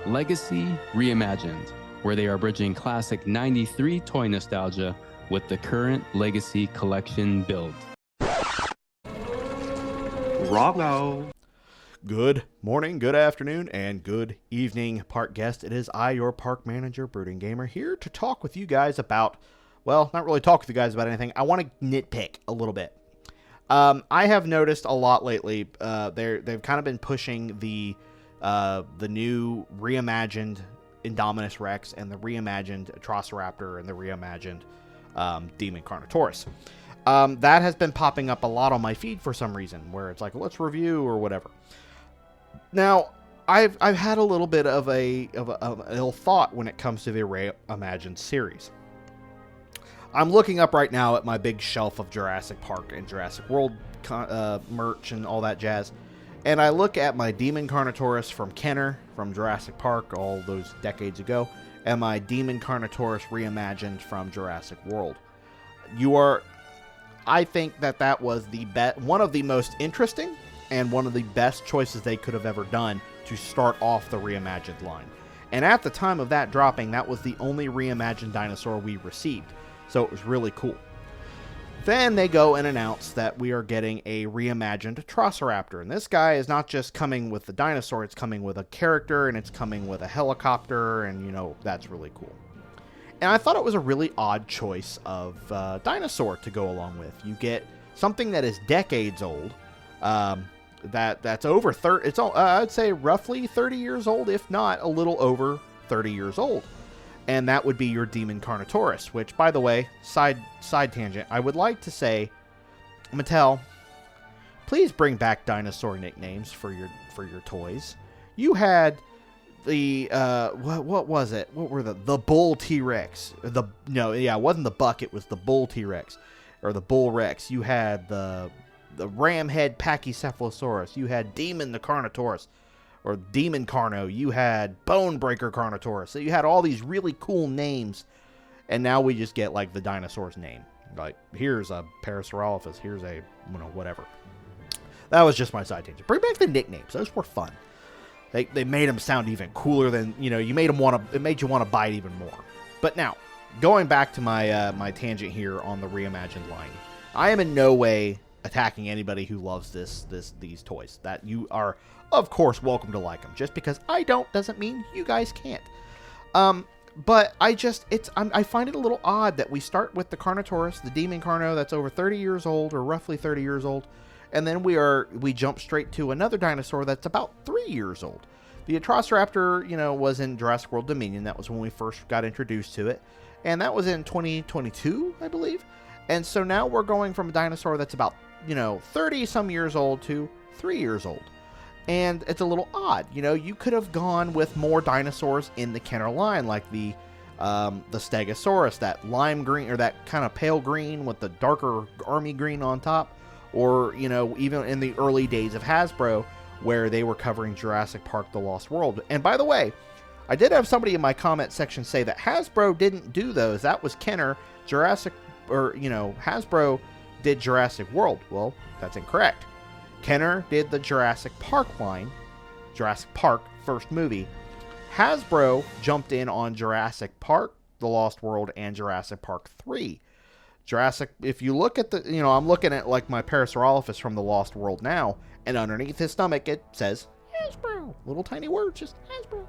Legacy Reimagined, where they are bridging classic 93 toy nostalgia with the current Legacy collection build. Wrong-o. Good morning, good afternoon, and good evening, park guest. It is I, your park manager, Brooding Gamer, here to talk with you guys about, well, not really talk with you guys about anything. I want to nitpick a little bit. I have noticed a lot lately, they've kind of been pushing the new reimagined Indominus Rex and the reimagined Atrociraptor and the reimagined Demon Carnotaurus. That has been popping up a lot on my feed for some reason, where it's like, let's review or whatever. Now, I've had a little bit of a ill thought when it comes to the Reimagined series. I'm looking up right now at my big shelf of Jurassic Park and Jurassic World merch and all that jazz, and I look at my Demon Carnotaurus from Kenner from Jurassic Park all those decades ago, and my Demon Carnotaurus Reimagined from Jurassic World. I think that was one of the most interesting and one of the best choices they could have ever done to start off the Reimagined line. And at the time of that dropping, that was the only reimagined dinosaur we received. So it was really cool. Then they go and announce that we are getting a reimagined Atrociraptor. And this guy is not just coming with the dinosaur, it's coming with a character, and it's coming with a helicopter, and, that's really cool. And I thought it was a really odd choice of dinosaur to go along with. You get something that is decades old, that's over 30, I'd say roughly 30 years old, if not a little over 30 years old. And that would be your Demon Carnotaurus, which, by the way, side tangent, I would like to say, Mattel, please bring back dinosaur nicknames for your toys. You had the what was it? What were the Bull T-Rex? It wasn't the Buck, it was the Bull T-Rex or the Bull Rex. You had the Ramhead Pachycephalosaurus. You had Demon the Carnotaurus, or Demon Carno. You had Bonebreaker Carnotaurus. So you had all these really cool names, and now we just get like the dinosaur's name. Like, here's a Parasaurolophus, here's a whatever. That was just my side tangent. Bring back the nicknames; those were fun. They made them sound even cooler than it made you want to buy it even more. But now, going back to my my tangent here on the reimagined line, I am in no way attacking anybody who loves these toys. That you are, of course, welcome to like them. Just because I don't doesn't mean you guys can't. But I find it a little odd that we start with the Carnotaurus, the Demon Carno, that's over 30 years old, or roughly 30 years old, and then we jump straight to another dinosaur that's about 3 years old. The Atrociraptor, was in Jurassic World Dominion. That was when we first got introduced to it, and that was in 2022, I believe. And so now we're going from a dinosaur that's about 30 some years old to 3 years old. And it's a little odd. You could have gone with more dinosaurs in the Kenner line, like the Stegosaurus, that lime green, or that kind of pale green with the darker army green on top. Or, even in the early days of Hasbro, where they were covering Jurassic Park: The Lost World. And by the way, I did have somebody in my comment section say that Hasbro didn't do those. That was Kenner. Hasbro did Jurassic World. Well, that's incorrect. Kenner did the Jurassic Park line, Jurassic Park first movie. Hasbro jumped in on Jurassic Park: The Lost World and Jurassic Park 3. If you look at I'm looking at like my Parasaurolophus from The Lost World now, and underneath his stomach it says Hasbro. Little tiny words, just Hasbro.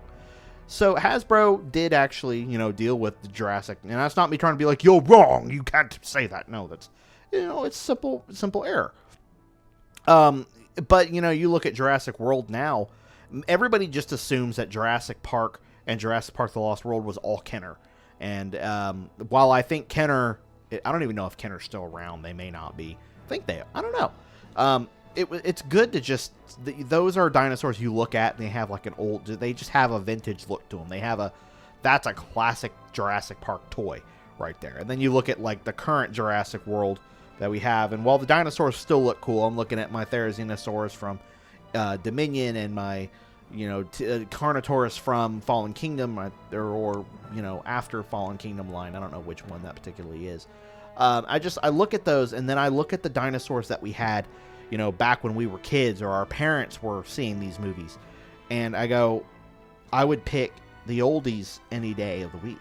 So Hasbro did actually, deal with the Jurassic, and that's not me trying to be like, you're wrong, you can't say that. No, that's, it's simple error. But, you look at Jurassic World now, everybody just assumes that Jurassic Park and Jurassic Park: The Lost World was all Kenner. And while I think Kenner, I don't even know if Kenner's still around. They may not be. I don't know. It's good to just, those are dinosaurs you look at, and they have like they just have a vintage look to them. That's a classic Jurassic Park toy right there. And then you look at like the current Jurassic World that we have, and while the dinosaurs still look cool, I'm looking at my Therizinosaurus from Dominion and my Carnotaurus from Fallen Kingdom, or after Fallen Kingdom line. I don't know which one that particularly is. I look at those, and then I look at the dinosaurs that we had, back when we were kids, or our parents were seeing these movies, and I go, I would pick the oldies any day of the week.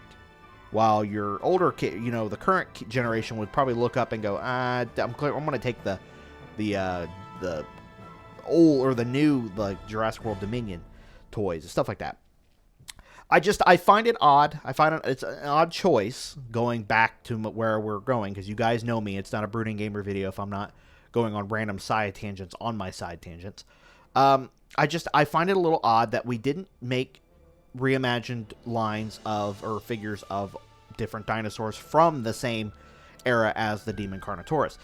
While your older kid, the current generation would probably look up and go, I'm going to take the old or the new like Jurassic World Dominion toys and stuff like that. I find it odd. It's an odd choice going back to where we're going, because you guys know me. It's not a Brooding Gamer video if I'm not going on random side tangents on my side tangents. I find it a little odd that we didn't make reimagined lines or figures of different dinosaurs from the same era as the Demon Carnotaurus.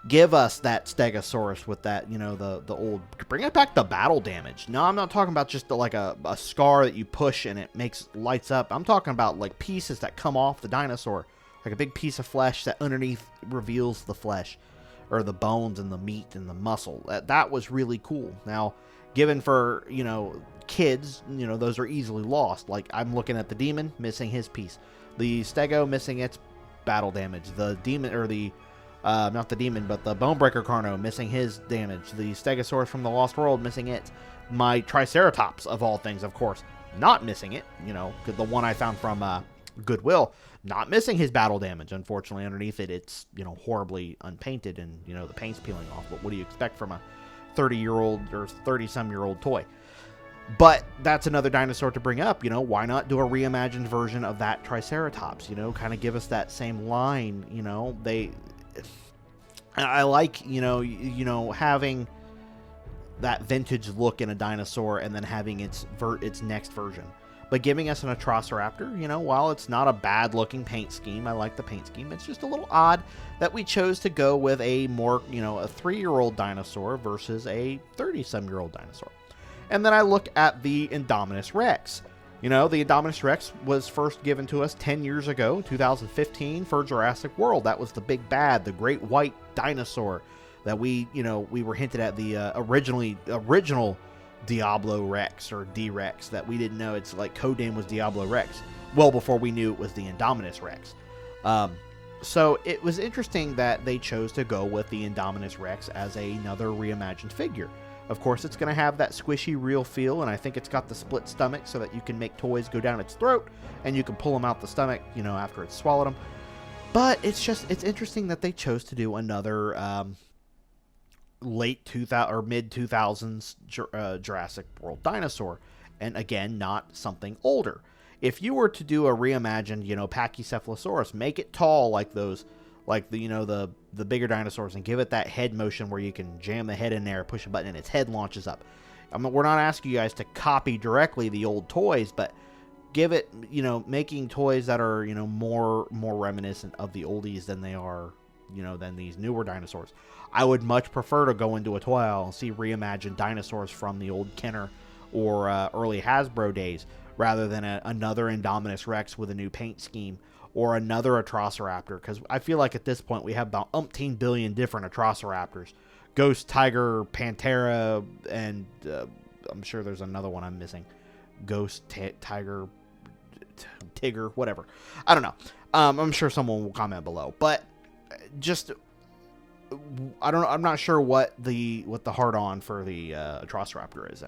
Give us that Stegosaurus with that, the old... Bring it back the battle damage. No, I'm not talking about just like a scar that you push and it lights up. I'm talking about like pieces that come off the dinosaur. Like a big piece of flesh that underneath reveals the flesh. Or the bones and the meat and the muscle. That was really cool. Now, given for, kids, those are easily lost. Like, I'm looking at the Demon, missing his piece. The Stego, missing its battle damage. The Demon, or the... not the Demon, but the Bonebreaker Carno, missing his damage. The Stegosaurus from the Lost World, missing it. My Triceratops, of all things, of course, not missing it. The one I found from Goodwill, not missing his battle damage. Unfortunately, underneath it, it's, horribly unpainted and, the paint's peeling off. But what do you expect from a 30-year-old or 30-some-year-old toy? But that's another dinosaur to bring up. Why not do a reimagined version of that Triceratops? Kind of give us that same line. I like, having that vintage look in a dinosaur and then having its next version. But giving us an Atrociraptor, while it's not a bad-looking paint scheme, I like the paint scheme, it's just a little odd that we chose to go with a more, a 3-year-old dinosaur versus a 30-some-year-old dinosaur. And then I look at the Indominus Rex. The Indominus Rex was first given to us 10 years ago, 2015, for Jurassic World. That was the big bad, the great white dinosaur that we were hinted at, the original Diablo Rex or D-Rex that we didn't know. Its like code name was Diablo Rex, well before we knew it was the Indominus Rex. So it was interesting that they chose to go with the Indominus Rex as another reimagined figure. Of course, it's going to have that squishy, real feel, and I think it's got the split stomach so that you can make toys go down its throat, and you can pull them out the stomach, after it's swallowed them. But it's interesting that they chose to do another late 2000 or mid 2000s Jurassic World dinosaur, and again, not something older. If you were to do a reimagined, Pachycephalosaurus, make it tall like those. Like the bigger dinosaurs, and give it that head motion where you can jam the head in there, push a button, and its head launches up. We're not asking you guys to copy directly the old toys, but give it, making toys that are, more reminiscent of the oldies than they are, than these newer dinosaurs. I would much prefer to go into a toy aisle and see reimagined dinosaurs from the old Kenner or early Hasbro days, rather than another Indominus Rex with a new paint scheme. Or another Atrociraptor, because I feel like at this point we have about umpteen billion different Atrociraptors. Ghost, Tiger, Pantera, and I'm sure there's another one I'm missing. Ghost, Tiger, Tigger, whatever. I don't know. I'm sure someone will comment below. But just, I'm not sure what the hard-on for the Atrociraptor is.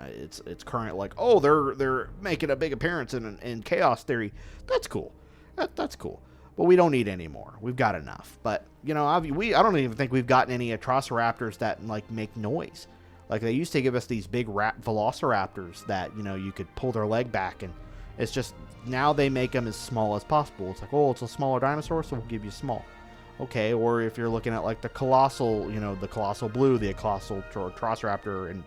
It's current, like, oh, they're making a big appearance in Chaos Theory. That's cool. That's cool. But we don't need any more. We've got enough. But, I don't even think we've gotten any Atrociraptors that, like, make noise. Like, they used to give us these big Velociraptors that, you could pull their leg back. And it's just, now they make them as small as possible. It's like, oh, it's a smaller dinosaur, so we'll give you small. Okay, or if you're looking at, like, the Colossal, the Colossal Blue, the Colossal Atrociraptor, and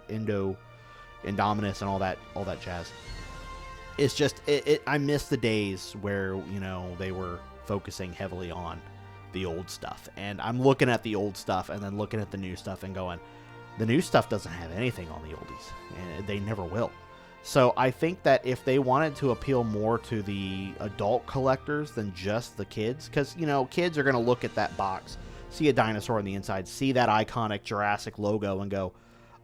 Indominus, and all that jazz. It's just, I miss the days where, they were focusing heavily on the old stuff. And I'm looking at the old stuff and then looking at the new stuff and going, the new stuff doesn't have anything on the oldies. And they never will. So I think that if they wanted to appeal more to the adult collectors than just the kids, because, kids are going to look at that box, see a dinosaur on the inside, see that iconic Jurassic logo and go,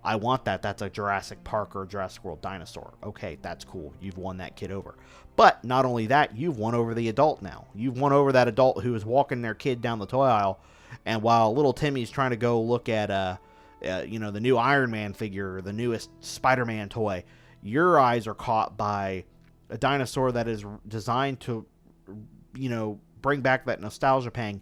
I want that. That's a Jurassic Park or a Jurassic World dinosaur. Okay, that's cool. You've won that kid over. But not only that, you've won over the adult now. You've won over that adult who is walking their kid down the toy aisle, and while little Timmy's trying to go look at, the new Iron Man figure, or the newest Spider-Man toy, your eyes are caught by a dinosaur that is designed to, bring back that nostalgia pang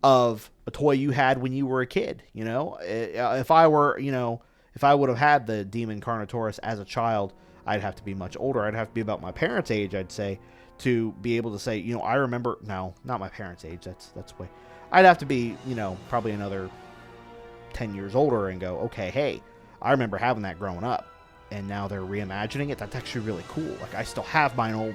of a toy you had when you were a kid. If I would have had the Demon Carnotaurus as a child, I'd have to be much older. I'd have to be about my parents' age, I'd say, to be able to say, I remember. No, not my parents' age. That's way. I'd have to be, probably another 10 years older and go, okay, hey, I remember having that growing up, and now they're reimagining it. That's actually really cool. Like, I still have my old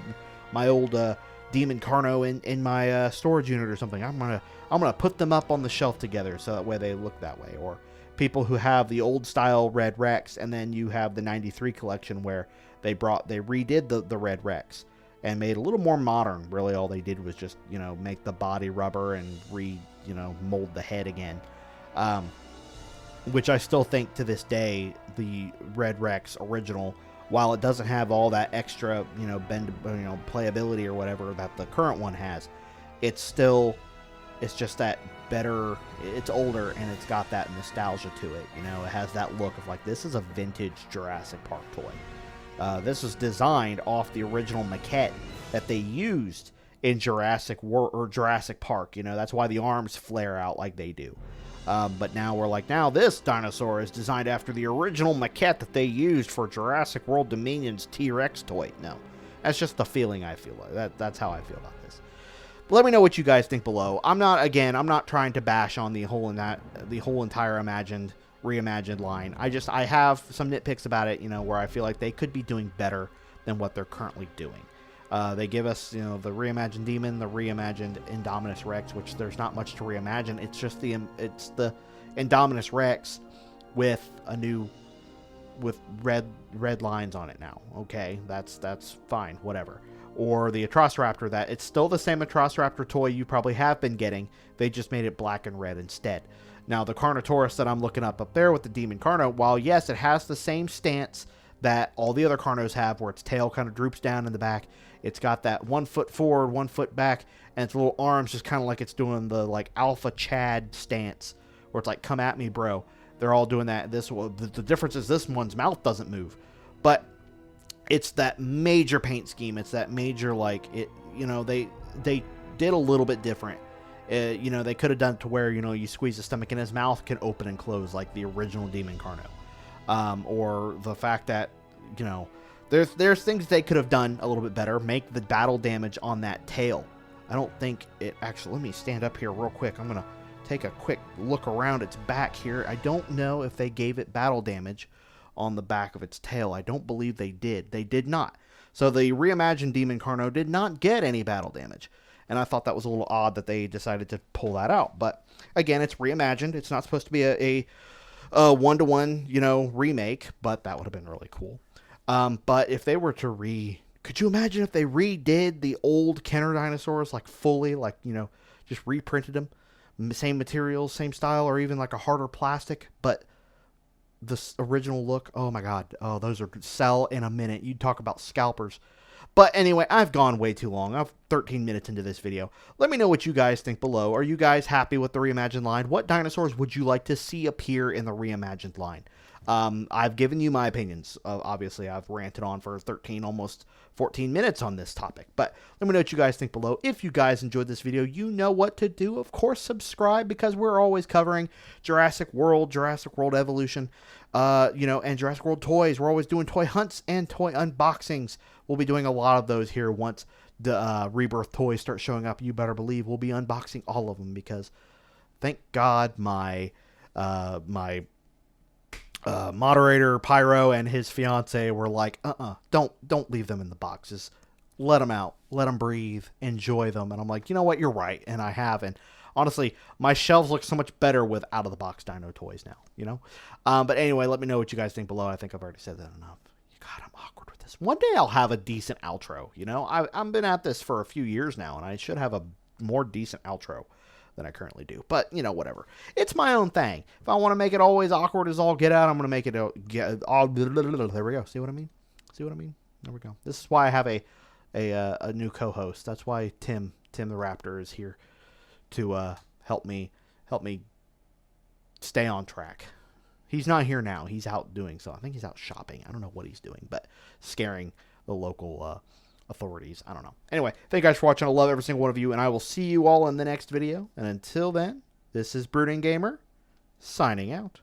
Demon Carno in my storage unit or something. I'm gonna put them up on the shelf together so that way they look that way. Or people who have the old style Red Rex, and then you have the '93 collection where they redid the Red Rex and made it a little more modern. Really, all they did was just make the body rubber and mold the head again. Which I still think to this day, the Red Rex original, while it doesn't have all that extra, playability or whatever that the current one has, it's just that better. It's older and it's got that nostalgia to it. It has that look of like, this is a vintage Jurassic Park toy. This was designed off the original maquette that they used in Jurassic World or Jurassic Park. That's why the arms flare out like they do. But now we're like, now this dinosaur is designed after the original maquette that they used for Jurassic World Dominion's T-Rex toy. No, that's just the feeling I feel like. That's how I feel about this. But let me know what you guys think below. I'm not trying to bash on the whole entire reimagined line. I have some nitpicks about it, where I feel like they could be doing better than what they're currently doing. They give us, the reimagined Demon, the reimagined Indominus Rex, which there's not much to reimagine. It's just the Indominus Rex with red lines on it now. Okay, that's fine, whatever. Or the Atrociraptor, that it's still the same Atrociraptor toy you probably have been getting. They just made it black and red instead. Now the Carnotaurus that I'm looking up there with the Demon Carno, while yes, it has the same stance that all the other Carnos have, where its tail kind of droops down in the back. It's got that 1 foot forward, 1 foot back, and its little arms just kind of like it's doing the like Alpha Chad stance, where it's like, come at me, bro. They're all doing that. The difference is this one's mouth doesn't move, but it's that major paint scheme. It's that major, like, it. They did a little bit different. They could have done it to where you squeeze the stomach and his mouth can open and close like the original Demon Carno. Or the fact that there's things they could have done a little bit better. Make the battle damage on that tail. I don't think it actually. Let me stand up here real quick. I'm gonna take a quick look around its back here. I don't know if they gave it battle damage on the back of its tail. I don't believe they did. They did not. So the reimagined Demon Carno did not get any battle damage. And I thought that was a little odd that they decided to pull that out. But again, it's reimagined. It's not supposed to be a one-to-one, remake, but that would have been really cool. But if they were to could you imagine if they redid the old Kenner dinosaurs, like fully, like, just reprinted them, same materials, same style, or even like a harder plastic, but the original look? Oh my God. Oh, those are sell in a minute. You talk about scalpers. But anyway, I've gone way too long. I'm 13 minutes into this video. Let me know what you guys think below. Are you guys happy with the reimagined line? What dinosaurs would you like to see appear in the reimagined line? I've given you my opinions. Obviously, I've ranted on for 13, almost 14 minutes on this topic. But let me know what you guys think below. If you guys enjoyed this video, you know what to do. Of course, subscribe, because we're always covering Jurassic World Evolution, and Jurassic World toys. We're always doing toy hunts and toy unboxings. We'll be doing a lot of those here once the Rebirth toys start showing up. You better believe we'll be unboxing all of them, because thank God my moderator Pyro and his fiance were like, don't leave them in the boxes. Let them out. Let them breathe. Enjoy them. And I'm like, you know what? You're right. And I have. And honestly, my shelves look so much better with out-of-the-box dino toys now, But anyway, let me know what you guys think below. I think I've already said that enough. God, I'm awkward with this. One day I'll have a decent outro, I've been at this for a few years now, and I should have a more decent outro than I currently do. But, whatever. It's my own thing. If I want to make it always awkward as all get out, I'm going to make it all... There we go. See what I mean? There we go. This is why I have a new co-host. That's why Tim the Raptor is here to help me stay on track. He's not here now. He's out doing so. I think he's out shopping. I don't know what he's doing, but scaring the local authorities. I don't know. Anyway, thank you guys for watching. I love every single one of you, and I will see you all in the next video. And until then, this is Brooding Gamer, signing out.